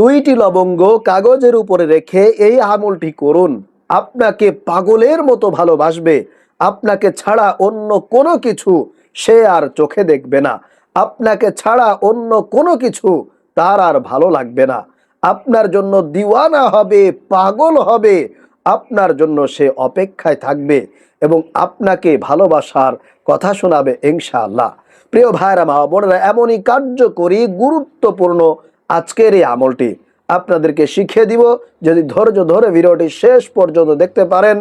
দুইটি লবঙ্গ কাগজের উপরে রেখে এই আমলটি করুন, আপনাকে পাগলের মতো ভালোবাসবে। আপনাকে ছাড়া অন্য কোনো কিছু সে আর চোখে দেখবে না। আপনাকে ছাড়া অন্য কোনো কিছু তার আর ভালো লাগবে না। আপনার জন্য দিওয়ানা হবে, পাগল হবে। আপনার জন্য সে অপেক্ষায় থাকবে এবং আপনাকে ভালোবাসার কথা শোনাবে ইনশাআল্লাহ। প্রিয় ভাইরা মা বোনেরা, এমনই কার্যকরী গুরুত্বপূর্ণ আজকের এই আমলটি আপনাদেরকে শিখিয়ে দিব। যদি ধৈর্য ধরে ভিডিওটি শেষ পর্যন্ত দেখতে পারেন,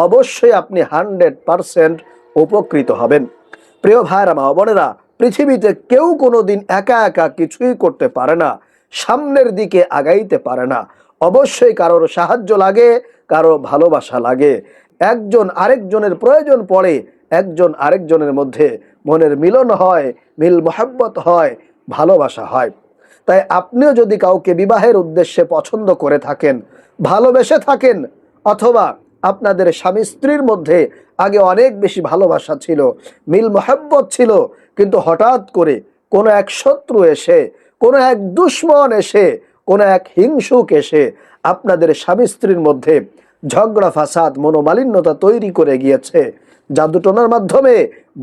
অবশ্যই আপনি 100% উপকৃত হবেন। প্রিয় ভাইরা মা বোনেরা, পৃথিবীতে কেউ কোনোদিন একা একা কিছুই করতে পারে না, সামনের দিকে আগাইতে পারে না। অবশ্যই কারোর সাহায্য লাগে, কারো ভালোবাসা লাগে। একজন আরেকজনের প্রয়োজন পড়ে, একজন আরেকজনের মধ্যে মনের মিলন হয়, মিল মোহাব্বত হয়, ভালোবাসা হয়। তাই আপনিও যদি কাউকে বিবাহের উদ্দেশ্যে পছন্দ করে থাকেন, ভালোবেসে থাকেন, অথবা আপনাদের স্বামী স্ত্রীর মধ্যে আগে অনেক বেশি ভালোবাসা ছিল, মিল মোহাব্বত ছিল, কিন্তু হঠাৎ করে কোনো এক শত্রু এসে, কোনো এক দুশ্মন এসে, কোনো এক হিংসুক এসে আপনাদের স্বামী স্ত্রীর মধ্যে ঝগড়া ফাসাদ মনোমালিন্যতা তৈরি করে গিয়েছে, জাদুটোনার মাধ্যমে,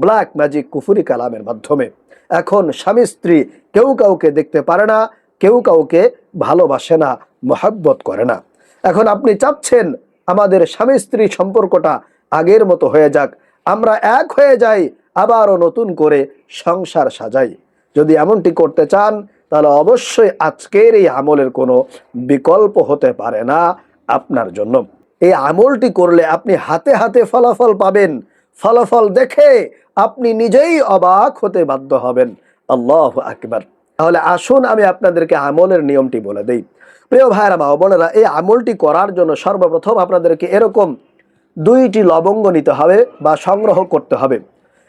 ব্ল্যাক ম্যাজিক কুফরি কালামের মাধ্যমে। এখন স্বামী স্ত্রী কেউ কাউকে দেখতে পারে না, কেউ কাউকে ভালোবাসে না, মোহাব্বত করে না। এখন আপনি চাচ্ছেন আমাদের স্বামী স্ত্রী সম্পর্কটা আগের মতো হয়ে যাক, আমরা এক হয়ে যাই, আবারও নতুন করে সংসার সাজাই। যদি এমনটি করতে চান তাহলে অবশ্যই আজকের এই আমলের কোনো বিকল্প হতে পারে না আপনার জন্য। এই আমলটি করলে আপনি হাতে হাতে ফলাফল পাবেন। ফলাফল দেখে আপনি নিজেই অবাক হতে বাধ্য হবেন। আল্লাহু আকবার। তাহলে আসুন আমি আপনাদেরকে আমলের নিয়মটি বলে দেই। প্রিয় ভাইরা মা বোনেরা, এই আমলটি করার জন্য সর্বপ্রথম আপনাদেরকে এরকম দুইটি লবঙ্গ নিতে হবে বা সংগ্রহ করতে হবে।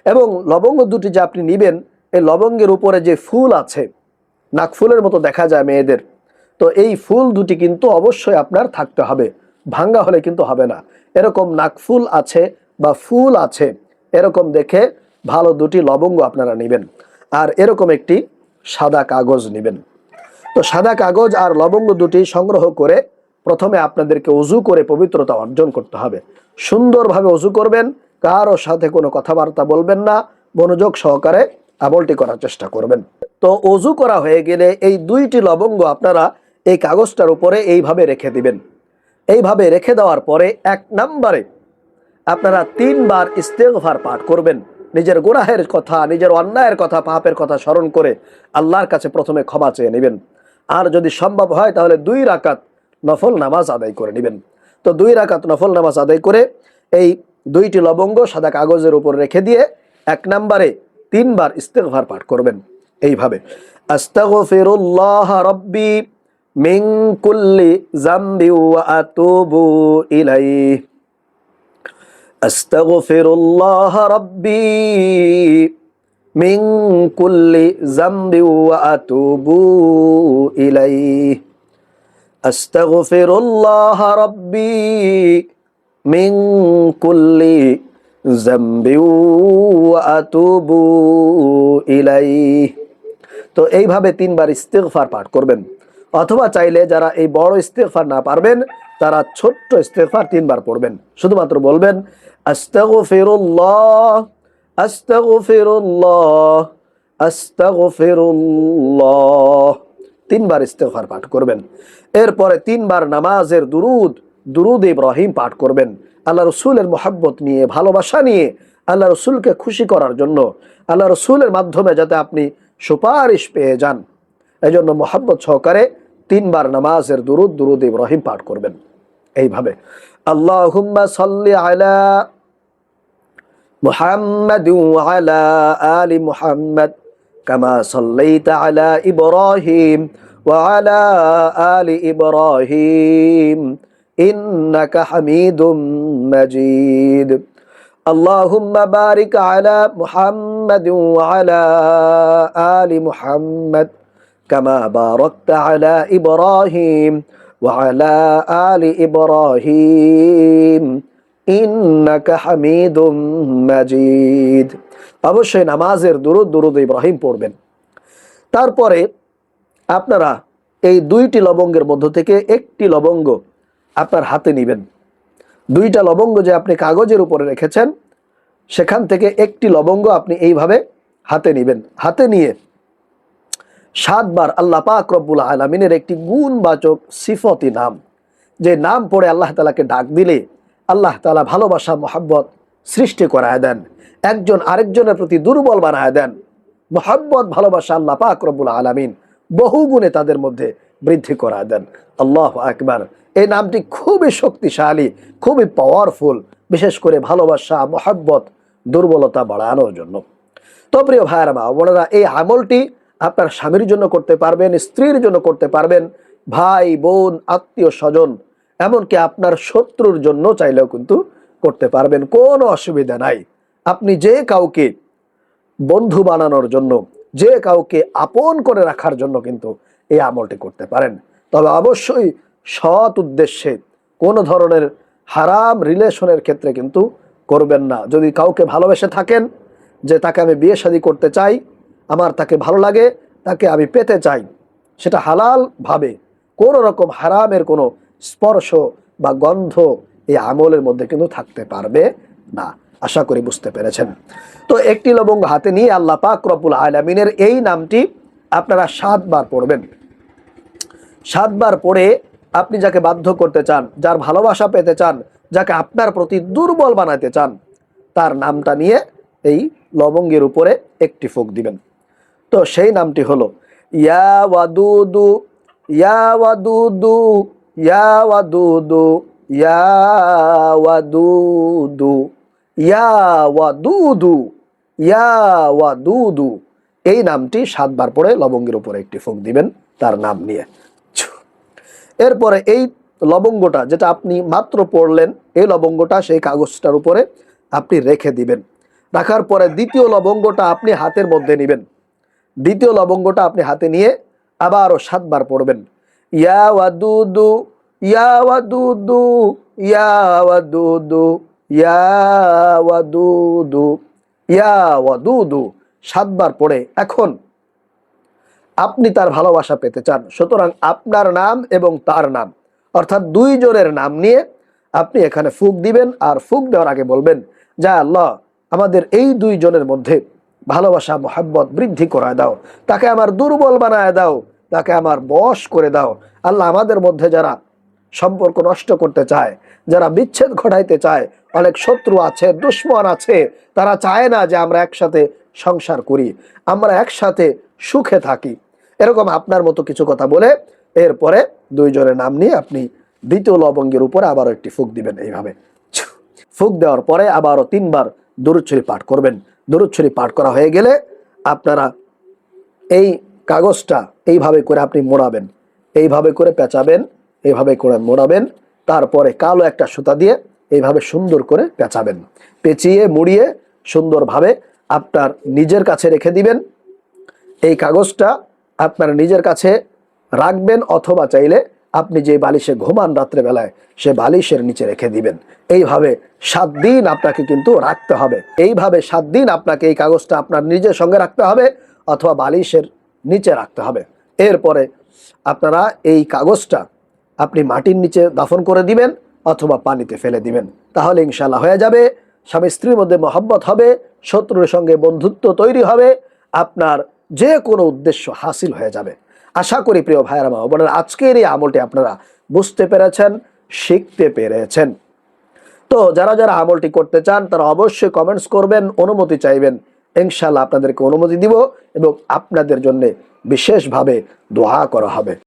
এবং লবঙ্গ দুটি যে আপনি নিবেন, এই লবঙ্গের উপরে যে ফুল আছে, নাকফুলের মতো দেখা যায় মেয়েদের, তো এই ফুল দুটি কিন্তু অবশ্যই আপনার থাকতে হবে, ভাঙ্গা হলে কিন্তু হবে না। এরকম নাকফুল আছে বা ফুল আছে, এরকম দেখে ভালো দুটি লবঙ্গ আপনারা নেবেন। আর এরকম একটি সাদা কাগজ নেবেন। তো সাদা কাগজ আর লবঙ্গ দুটি সংগ্রহ করে প্রথমে আপনাদেরকে ওযু করে পবিত্রতা অর্জন করতে হবে। সুন্দরভাবে ওযু করবেন, কারো সাথে কোনো কথাবার্তা বলবেন না, মনোযোগ সহকারে আমলটি করার চেষ্টা করবেন। তো ওযু করা হয়ে গেলে এই দুইটি লবঙ্গ আপনারা এই কাগজটার উপরে এইভাবে রেখে দিবেন। এইভাবে রেখে দেওয়ার পরে 1 নম্বরে আপনারা 3 বার ইস্তেগফার পাঠ করবেন। নিজের গুনাহের কথা, নিজের অন্যায়ের কথা, পাপের কথা স্মরণ করে আল্লাহর কাছে প্রথমে ক্ষমা চেয়ে নেবেন। আর যদি সম্ভব হয় তাহলে 2 রাকাত নফল নামাজ আদায় করে নেবেন। তো 2 রাকাত নফল নামাজ আদায় করে এই দুইটি লবঙ্গ সাদা কাগজের উপর রেখে দিয়ে 1 নম্বরে 3 বার ইস্তেগফার পাঠ করবেন এইভাবে, আস্তাগফিরুল্লাহ রাব্বি মিন কুল্লি যামবি ওয়া আতুবু ইলাইহি, আস্তাগফিরুল্লাহ রাব্বি মিন কুল্লি যামবি ওয়া আতুবু ইলাইহি, আস্তাগফিরুল্লাহ রাব্বি মিন কুল্লি যামবি ওয়া আতুবু ইলাইহি। তো এইভাবে 3 বার ইস্তেগফার পাঠ করবেন। অথবা চাইলে যারা এই বড় ইস্তেগফার না পারবেন, তারা ছোট্ট ইস্তেগফার 3 বার পড়বেন। শুধুমাত্র বলবেন আস্তাগফিরুল্লাহ, আস্তাগফিরুল্লাহ, আস্তাগফিরুল্লাহ। 3 বার ইস্তেগফার পাঠ করবেন। এরপরে 3 বার নামাজের দুরুদ ইব্রাহিম পাঠ করবেন। আল্লাহ রসুলের মোহাব্বত নিয়ে, ভালোবাসা নিয়ে, আল্লাহ রসুলকে খুশি করার জন্য, আল্লাহ রসুলের মাধ্যমে যাতে আপনি সুপারিশ পেয়ে যান, এই জন্য মোহাব্বত সহকারে 3 বার নামাজের দুরুদ ইব্রাহিম পাঠ করবেন এইভাবে, আল্লাহুম্মা সাল্লি আলা মুহাম্মাদ ওয়া আলা আলি মুহাম্মাদ কামা সাল্লাইতা আলা ইব্রাহিম ওয়া আলা আলি ইব্রাহিম ইন্নাকা হামিদুম মাজিদ। আল্লাহুম্মা বারিক আলা মুহাম্মাদ ওয়া আলা আলি মুহাম্মাদ কামা বারাকতা আলা ইব্রাহিম ওয়া আলা আলি ইব্রাহিম ইন্নাকা হামিদুম মাজিদ। অবশ্যই নামাজের দুরুদ ইব্রাহিম পড়বেন। তারপরে আপনারা এই 2টি লবঙ্গের মধ্য থেকে একটি লবঙ্গ আপনার হাতে নেবেন। 2টা লবঙ্গ যে আপনি কাগজের উপরে রেখেছেন, সেখান থেকে একটি লবঙ্গ আপনি এইভাবে হাতে নেবেন। হাতে নিয়ে 7 বার আল্লাহ পাক রব্বুল আলামিনের একটি গুণবাচক সিফতি নাম, যে নাম পড়ে আল্লাহ তাআলাকে ডাক দিলে আল্লাহ তাআলা ভালোবাসা মহব্বত সৃষ্টি করায় দেন, একজন আরেকজনের প্রতি দুর্বল বানায় দেন। মহব্বত ভালোবাসা আল্লাহ পাক রব্বুল আলামিন বহু গুণে তাদের মধ্যে বৃদ্ধি করায় দেন। আল্লাহু আকবার। এই নামটি খুবই শক্তিশালী, খুবই পাওয়ারফুল, বিশেষ করে ভালোবাসা মহব্বত দুর্বলতা বাড়ানোর জন্য। তো প্রিয় ভাইয়েরা মা বোনেরা, এই আমলটি আপনার স্বামীর জন্য করতে পারবেন, স্ত্রীর জন্য করতে পারবেন, ভাই বোন আত্মীয় স্বজন, এমনকি আপনার শত্রুর জন্য চাইলেও কিন্তু করতে পারবেন, কোনো অসুবিধা নাই। আপনি যে কাউকে বন্ধু বানানোর জন্য, যে কাউকে আপন করে রাখার জন্য কিন্তু এই আমলটি করতে পারেন। তবে অবশ্যই সৎ উদ্দেশ্যে, কোনো ধরনের হারাম রিলেশনের ক্ষেত্রে কিন্তু করবেন না। যদি কাউকে ভালোবেসে থাকেন, যে তাকে আমি বিয়ে শাদী করতে চাই, আমার তাকে ভালো লাগে, তাকে আমি পেতে চাই, সেটা হালাল ভাবে, কোনো রকম হারামের কোনো স্পর্শ বা গন্ধ এই আমলের মধ্যে কিন্তু থাকতে পারবে না। আশা করি বুঝতে পেরেছেন। তো একটি লবঙ্গ হাতে নিয়ে আল্লাহ পাক রব্বুল আলামিনের এই নামটি আপনারা 7 বার পড়বেন। 7 বার পড়ে আপনি যাকে বাধ্য করতে চান, যার ভালোবাসা পেতে চান, যাকে আপনার প্রতি দুর্বল বানাতে চান, তার নামটা নিয়ে এই লবঙ্গের উপরে একটি ফুঁক দিবেন। তো সেই নামটি হলো ইয়া ওয়াদুদু, ইয়া ওয়াদুদু, ইয়া ওয়াদুদু, ইয়া ওয়াদুদু, ইয়া ওয়াদুদু, ইয়া ওয়াদুদু। এই নামটি 7 বার পড়ে লবঙ্গের উপরে একটি ফুঁক দিবেন তার নাম নিয়ে। এরপরে এই লবঙ্গটা যেটা আপনি মাত্র পড়লেন, এই লবঙ্গটা সেই কাগজটার উপরে আপনি রেখে দিবেন। রাখার পরে দ্বিতীয় লবঙ্গটা আপনি হাতের মধ্যে নেবেন। দ্বিতীয় লবঙ্গটা আপনি হাতে নিয়ে আবারও 7 বার পড়বেন। ইয়া ওয়াদুদু, ইয়া ওয়াদুদু, ইয়া ওয়াদুদু, ইয়া ওয়াদুদু, ইয়া ওয়াদুদু। 7 বার পড়ে এখন আপনি তার ভালোবাসা পেতে চান, সুতরাং আপনার নাম এবং তার নাম, অর্থাৎ 2 জনের নাম নিয়ে আপনি এখানে ফুঁক দিবেন। আর ফুঁক দেওয়ার আগে বলবেন, যা আল্লাহ আমাদের এই 2 জনের মধ্যে ভালোবাসা মহব্বত বৃদ্ধি করায় দাও, তাকে আমার দুর্বল বানায় দাও, তাকে আমার বশ করে দাও। আল্লাহ আমাদের মধ্যে যারা সম্পর্ক নষ্ট করতে চায়, যারা বিচ্ছেদ ঘটাইতে চায়, অনেক শত্রু আছে, দুশ্মন আছে, তারা চায় না যে আমরা একসাথে সংসার করি, আমরা একসাথে সুখে থাকি, এরকম আপনার মতো কিছু কথা বলে এরপরে 2 জনের নাম নিয়ে আপনি দ্বিতীয় লবঙ্গের উপরে আবারও একটি ফুঁক দিবেন। এইভাবে ফুঁক দেওয়ার পরে আবারও 3 বার দুরূদ শরীফ পাঠ করবেন। দুরূদ শরীফ পাঠ করা হয়ে গেলে আপনারা এই কাগজটা এইভাবে করে আপনি মোড়াবেন, এইভাবে করে পেঁচাবেন, এইভাবে করে মোড়াবেন। তারপরে কালো একটা সুতা দিয়ে এইভাবে সুন্দর করে পেঁচাবেন। পেঁচিয়ে মুড়িয়ে সুন্দরভাবে আপনার নিজের কাছে রেখে দিবেন। এই কাগজটা আপনার নিজের কাছে রাখবেন, অথবা চাইলে আপনি যে বালিশে ঘুমান রাত্রেবেলায় সে বালিশের নিচে রেখে দিবেন। এইভাবে 7 দিন আপনাকে কিন্তু রাখতে হবে। এইভাবে 7 দিন আপনাকে এই কাগজটা আপনার নিজের সঙ্গে রাখতে হবে, অথবা বালিশের নিচে রাখতে হবে। এরপরে আপনারা এই কাগজটা আপনি মাটির নিচে দাফন করে দিবেন, অথবা পানিতে ফেলে দিবেন। তাহলে ইনশাআল্লাহ হয়ে যাবে, স্বামী স্ত্রীর মধ্যে মহব্বত হবে, শত্রুর সঙ্গে বন্ধুত্ব তৈরি হবে, আপনার যে কোনো উদ্দেশ্য হাসিল হয়ে যাবে। আশা করি প্রিয় ভাইয়েরা মা বোনেরা, আজকের এই আমলটি আপনারা বুঝতে পেরেছেন, শিখতে পেরেছেন। তো যারা যারা আমলটি করতে চান তারা অবশ্যই কমেন্টস করবেন, অনুমতি চাইবেন, ইনশাআল্লাহ আপনাদেরকে অনুমতি দিব এবং আপনাদের জন্য বিশেষভাবে দোয়া করা হবে।